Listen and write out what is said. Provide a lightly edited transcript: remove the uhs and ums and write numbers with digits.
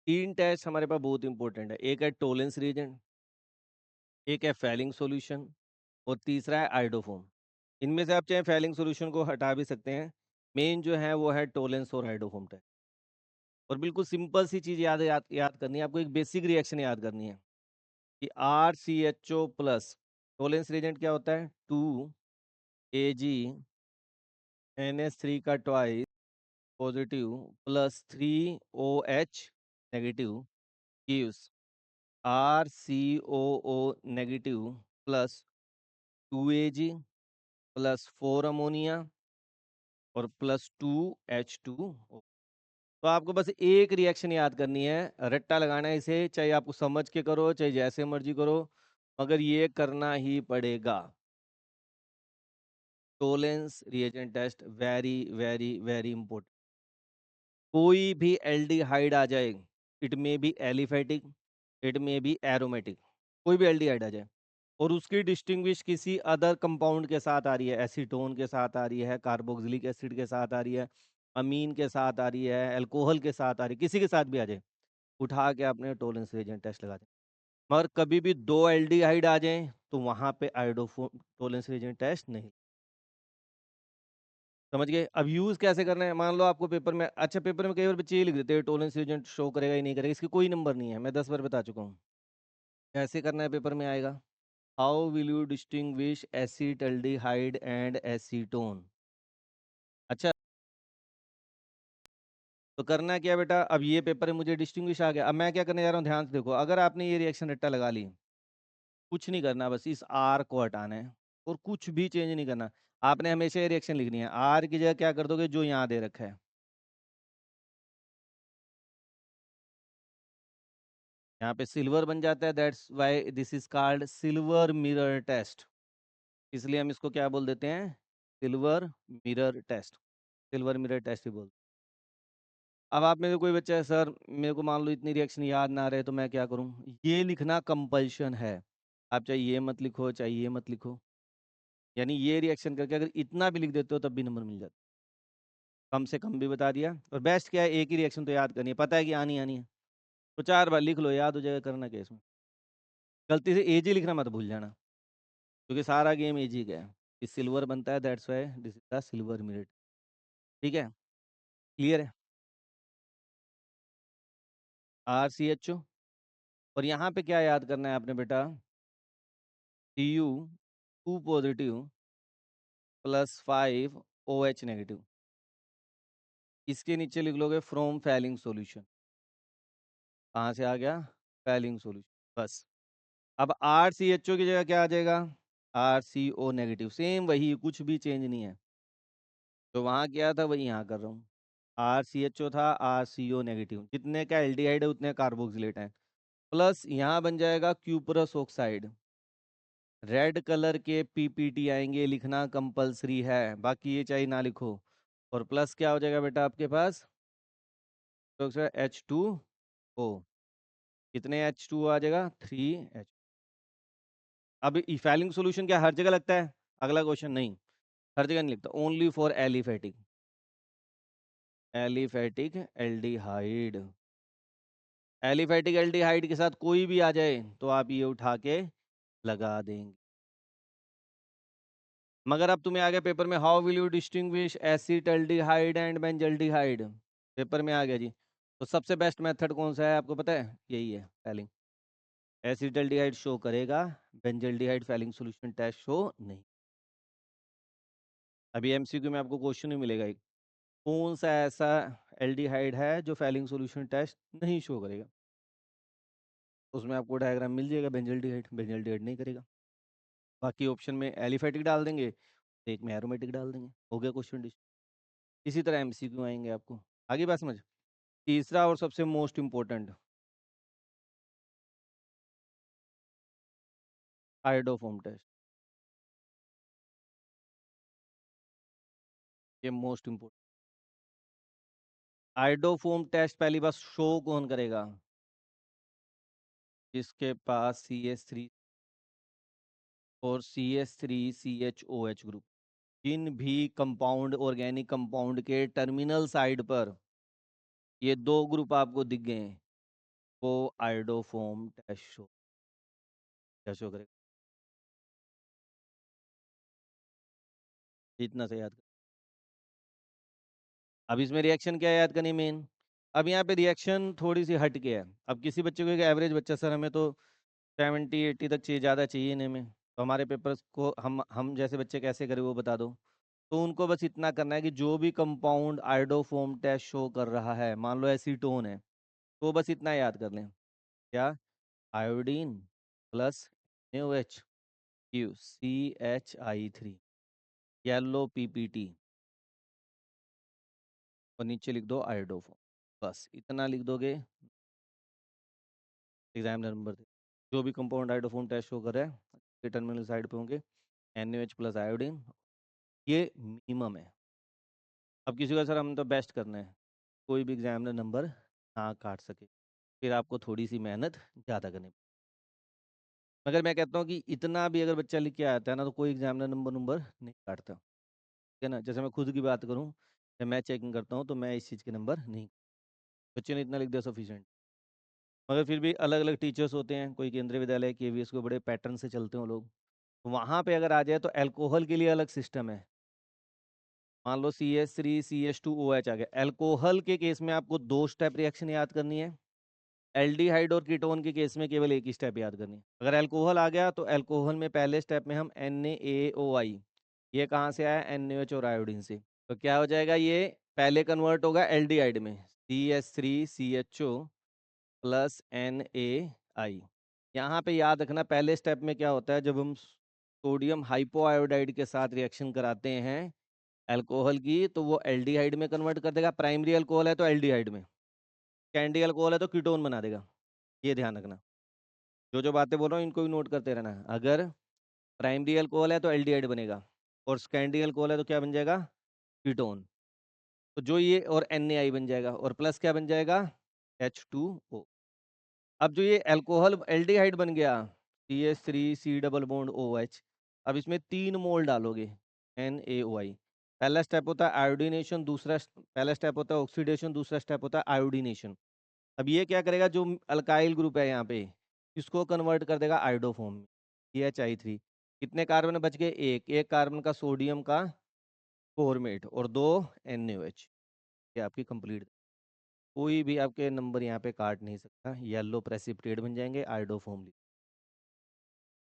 3 test हमारे पास बहुत important है। एक है टोलेंस रिएजेंट, एक है फैलिंग सॉल्यूशन और तीसरा है आइडोफोम। इनमें से आप चाहे फैलिंग सॉल्यूशन को हटा भी सकते हैं। मेन जो है वो है टोलेंस और आइडोफोम टेस्ट। और बिल्कुल सिंपल सी चीज़ याद करनी है आपको, एक बेसिक रिएक्शन याद करनी है कि RCHO प्लस टोलेंस रिएजेंट क्या होता है, 2Ag NH3 का twice positive plus 3OH negative gives RCOO negative plus 2Ag plus 4 ammonia और प्लस 2H2O। तो आपको बस एक रिएक्शन याद करनी है, रट्टा लगाना है इसे, चाहे आप समझ के करो चाहे जैसे मर्जी करो, मगर ये करना ही पड़ेगा। Tollens reagent test very very very important. कोई भी एल्डिहाइड आ जाए, it may be aliphatic, it may be aromatic, कोई भी एल्डिहाइड आ जाए और उसकी डिस्टिंग्विश किसी अदर कंपाउंड के साथ आ रही है, एसीटोन के साथ आ रही है, कार्बोक्सिलिक एसिड के साथ आ रही है, अमीन के साथ आ रही है, अल्कोहल के साथ आ रही है, किसी के साथ भी आ जाए, उठा के आपने टोलेंस रिएजेंट टेस्ट लगा दें। मगर कभी भी 2 एल्डिहाइड आ जाएं तो वहां पे आयोडोफो टोलेंस रिएजेंट टेस्ट नहीं। समझ गए? अब यूज कैसे करना है, मान लो आपको पेपर में, अच्छा पेपर में कई बार बच्चे ये लिख देते हैं टोलेंस रिएजेंट शो करेगा ही नहीं करेगा, इसकी कोई नंबर नहीं है, मैं 10 बार बता चुका हूँ। कैसे करना है पेपर में आएगा, how will you distinguish acetaldehyde and acetone. अच्छा, तो करना क्या बेटा, अब ये पेपर में मुझे डिस्टिंग्विश आ गया, अब मैं क्या करने जा रहा हूँ, ध्यान से देखो। अगर आपने ये रिएक्शन रट्टा लगा ली, कुछ नहीं करना, बस इस आर को हटाना है और कुछ भी चेंज नहीं करना। आपने हमेशा ये रिएक्शन लिखनी है, आर की जगह क्या कर दोगे, जो यहाँ दे रखा है, यहाँ पे सिल्वर बन जाता है, that's why this is called silver mirror test. इसलिए हम इसको क्या बोल देते हैं, silver mirror test, silver mirror test ही बोल। अब आप में से कोई बच्चा है, सर मेरे को मान लो इतनी रिएक्शन याद ना रहे तो मैं क्या करूं, ये लिखना कंपल्शन है। आप चाहे ये मत लिखो चाहे ये मत लिखो, यानी ये रिएक्शन करके अगर इतना भी लिख देते हो तब भी नंबर मिल जाता। कम से कम भी बता दिया। और बेस्ट क्या है, एक ही रिएक्शन तो याद करनी है, पता है कि आनी आनी है तो 4 बार लिख लो, याद हो जाएगा। करना क्या इसमें, गलती से एजी लिखना मत भूल जाना, क्योंकि सारा गेम एजी का है। इस सिल्वर बनता है, that's why this is the silver minute. ठीक है, क्लियर है। RCHO, और यहाँ पे क्या याद करना है आपने बेटा, Cu 2 positive plus 5OH negative. इसके नीचे लिख लोगे फ्रॉम फैलिंग सॉल्यूशन। कहाँ से आ गया, फैलिंग सॉल्यूशन, बस। अब RCHO की जगह क्या आ जाएगा, RCO नेगेटिव, सेम वही, कुछ भी चेंज नहीं है। तो वहाँ क्या था वही यहाँ कर रहा हूँ, RCHO था, RCO नेगेटिव, जितने का एल्डिहाइड है उतने कार्बोक्सिलेट हैं, प्लस यहाँ बन जाएगा क्यूपरस ऑक्साइड। रेड कलर के PPT आएंगे, लिखना कंपलसरी है, बाकी ये चाहिए ना लिखो। और प्लस क्या हो जाएगा बेटा आपके पास, तो H2O, कितने H2 आ जाएगा, 3H। अब इफेलिंग सॉल्यूशन क्या हर जगह लगता है, अगला क्वेश्चन, नहीं हर जगह नहीं लिखता, only for aliphatic, aliphatic aldehyde. Aliphatic aldehyde के साथ कोई भी आ जाए तो आप ये उठा के लगा देंगे। मगर अब तुम्हें आ गया पेपर में, how will you distinguish acetaldehyde and benzaldehyde, paper में आ गया जी। तो सबसे बेस्ट मेथड कौन सा है आपको पता है, यही है, फैलिंग। एसिटल्डिहाइड शो करेगा, benzaldehyde Fehling solution test show नहीं। अभी MCQ में आपको क्वेश्चन ही मिलेगा एक, कौन सा ऐसा एल्डिहाइड है जो फैलिंग सॉल्यूशन टेस्ट नहीं शो करेगा, उसमें आपको डायग्राम मिल जाएगा, बेंजल्डिहाइड, बेंजल्डिहाइड नहीं करेगा। बाकी ऑप्शन में एलिफेटिक डाल देंगे, एक में एरोमेटिक डाल देंगे, हो गया क्वेश्चन। इसी तरह MCQ आएंगे आपको, आगे बात समझ। तीसरा और सबसे मोस्ट इम्पोर्टेंट, आयोडोफॉर्म टेस्ट, ये मोस्ट इम्पोर्टेंट। आयोडोफॉर्म टेस्ट पहली बार शो कौन करेगा, जिसके पास CH3 और CH3CHOH ग्रुप, जिन भी कंपाउंड ऑर्गेनिक कंपाउंड के टर्मिनल साइड पर ये 2 ग्रुप आपको दिख गए हैं, वो आयोडोफोम टेस्ट शो करेगा। इतना से याद कर। अब इसमें रिएक्शन क्या याद करनी मेन। अब यहाँ पे रिएक्शन थोड़ी सी हट के है। अब किसी बच्चे को, एक एवरेज बच्चा, सर हमें तो 70-80 तक चाहिए, ज़्यादा चाहिए नहीं में, तो हमारे पेपर्स को हम जैसे बच्चे कैसे करें वो बता दो। तो उनको बस इतना करना है कि जो भी कंपाउंड आयोडोफोम टेस्ट शो कर रहा है, मान लो एसीटोन है, तो बस इतना याद कर लें। क्या? Iodine plus NaOH, Q CHI3, yellow PPT, और नीचे लिख दो आयोडोफोम। बस इतना लिख दोगे, एग्जाम नंबर दे। जो भी कंपाउंड आयोडोफोम टेस्ट शो कर रहा है, के टर्मिनल साइड पे होंगे NaOH प्लस आयोडीन, ये मिनिमम है। अब किसी का सर हम तो बेस्ट करना है, कोई भी एग्जामिनर नंबर ना काट सके, फिर आपको थोड़ी सी मेहनत ज़्यादा करनी। मगर मैं कहता हूँ कि इतना भी अगर बच्चा लिख के आता है ना, तो कोई एग्जामिनर नंबर नंबर नहीं काटता, ठीक है ना। जैसे मैं खुद की बात करूँ, जब मैं चेकिंग करता हूँ तो मैं इस चीज़ के नंबर नहीं, बच्चे ने इतना लिख दिया सफिशिएंट। मगर फिर भी अलग अलग टीचर्स होते हैं, कोई केंद्रीय विद्यालय KVS को बड़े पैटर्न से चलते हैं लोग, वहाँ पे अगर आ जाए तो अल्कोहल के लिए अलग सिस्टम है। मान लो CH3CH2OH आ गया, अल्कोहल के केस में आपको 2 स्टेप रिएक्शन याद करनी है। एल्डिहाइड और कीटोन के केस में केवल एक ही स्टेप याद करनी है। अगर अल्कोहल आ गया तो अल्कोहल में पहले स्टेप में हम NaOI, ये कहाँ से आया? NaOH और आयोडीन से। तो क्या हो जाएगा, ये पहले कन्वर्ट होगा एल्डिहाइड में, CH3CHO प्लस NaI। यहाँ पे याद रखना, पहले स्टेप में क्या होता है, जब हम सोडियम हाइपोआयोडाइड के साथ रिएक्शन कराते हैं अल्कोहल की, तो वो एल्डिहाइड में कन्वर्ट कर देगा। प्राइमरी अल्कोहल है तो एल्डिहाइड में, कैंडी अल्कोहल है तो कीटोन बना देगा। ये ध्यान रखना, जो जो बातें बोल रहा हूँ इनको भी नोट करते रहना। अगर प्राइमरी अल्कोहल है तो एल्डिहाइड बनेगा, और सेकेंडरी अल्कोहल है तो क्या बन जाएगा? कीटोन। तो जो ये और NaI बन जाएगा, और प्लस क्या बन जाएगा? H2O। अब जो ये अल्कोहल एल्डिहाइड बन गया, CH3C डबल बॉन्ड OH, अब इसमें 3 मोल डालोगे NaOI। पहला स्टेप होता है आयोडीनेशन, पहला स्टेप होता है ऑक्सीडेशन, दूसरा स्टेप होता है आयोडीनेशन। अब ये क्या करेगा, जो अल्काइल ग्रुप है यहाँ पे, इसको कन्वर्ट कर देगा आयोडोफॉर्म में, CHI3। कितने कार्बन बच गए? एक कार्बन का सोडियम का फॉर्मेट, और 2 NaOH। ये आपकी कंप्लीट। कोई भी आपके नंबर यहाँ पे काट नहीं सकता, येलो प्रेसिपिटेट बन जाएंगे आयोडोफॉर्म।